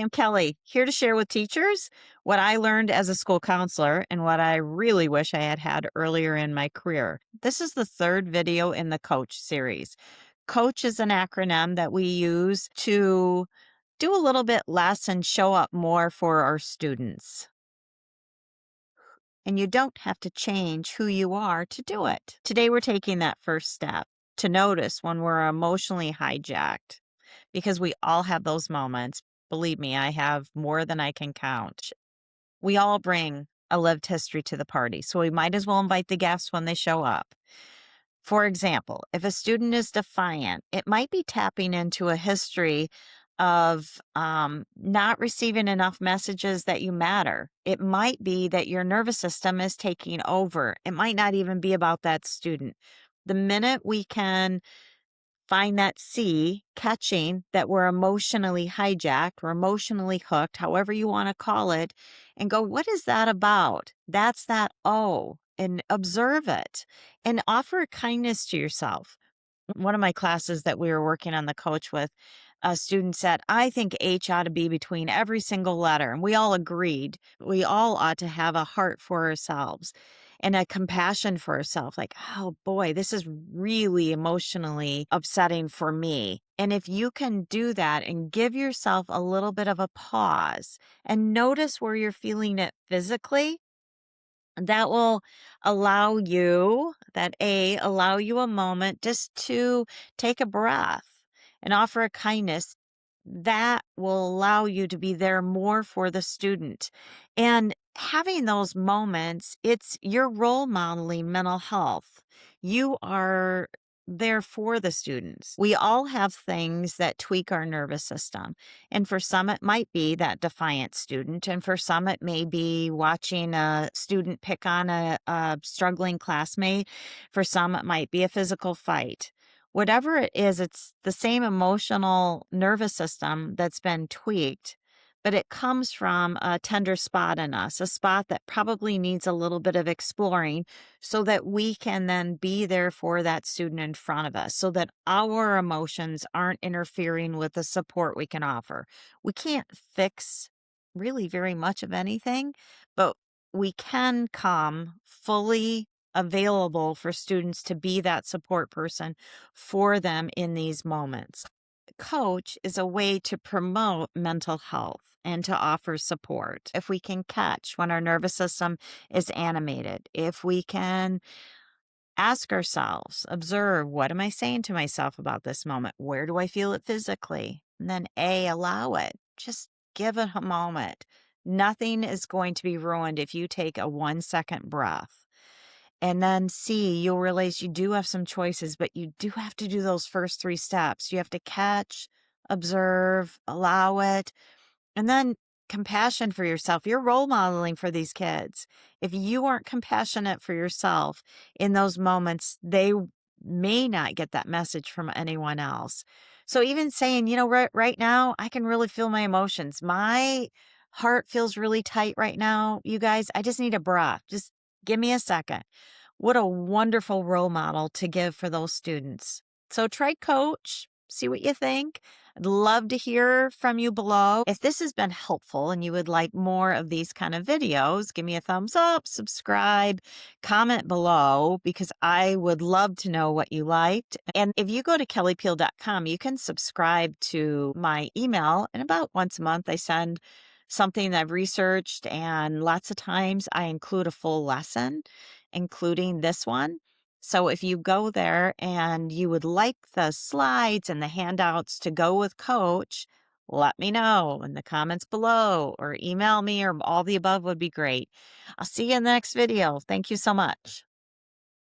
I'm Kelly, here to share with teachers what I learned as a school counselor and what I really wish I had had earlier in my career. This is the third video in the Coach series. Coach is an acronym that we use to do a little bit less and show up more for our students. And you don't have to change who you are to do it. Today, we're taking that first step to notice when we're emotionally hijacked, because we all have those moments. Believe me, I have more than I can count. We all bring a lived history to the party, so we might as well invite the guests when they show up. For example, if a student is defiant, it might be tapping into a history of not receiving enough messages that you matter. It might be that your nervous system is taking over. It might not even be about that student. The minute we can find that C, catching that we're emotionally hijacked, we're emotionally hooked, however you want to call it, and go, what is that about? That's that O, and observe it and offer kindness to yourself. One of my classes that we were working on the coach with, a student said, I think H ought to be between every single letter. And we all agreed. We all ought to have a heart for ourselves and a compassion for ourselves. Like, oh boy, this is really emotionally upsetting for me. And if you can do that and give yourself a little bit of a pause and notice where you're feeling it physically, that will allow you a moment just to take a breath and offer a kindness that will allow you to be there more for the student. And having those moments, you're role modeling mental health. You are there for the students. We all have things that tweak our nervous system. And for some, it might be that defiant student. And for some, it may be watching a student pick on a struggling classmate. For some, it might be a physical fight. Whatever it is, it's the same emotional nervous system that's been tweaked, but it comes from a tender spot in us, a spot that probably needs a little bit of exploring so that we can then be there for that student in front of us, so that our emotions aren't interfering with the support we can offer. We can't fix really very much of anything, but we can come fully available for students to be that support person for them in these moments. Coach is a way to promote mental health and to offer support. If we can catch when our nervous system is animated, if we can ask ourselves, observe, what am I saying to myself about this moment? Where do I feel it physically? And then allow it. Just give it a moment. Nothing is going to be ruined if you take a 1-second breath. And then C, you'll realize you do have some choices, but you do have to do those first 3 steps. You have to catch, observe, allow it, and then compassion for yourself. You're role modeling for these kids. If you aren't compassionate for yourself in those moments, they may not get that message from anyone else. So even saying, right now, I can really feel my emotions. My heart feels really tight right now. You guys, I just need a breath. Just give me a second. What a wonderful role model to give for those students. So try Coach, see what you think. I'd love to hear from you below. If this has been helpful and you would like more of these kind of videos, give me a thumbs up, subscribe, comment below, because I would love to know what you liked. And if you go to kellypeel.com, you can subscribe to my email. And about once a month, I send something that I've researched, and lots of times I include a full lesson, including this one. So if you go there and you would like the slides and the handouts to go with Coach, let me know in the comments below or email me, or all the above would be great. I'll see you in the next video. Thank you so much.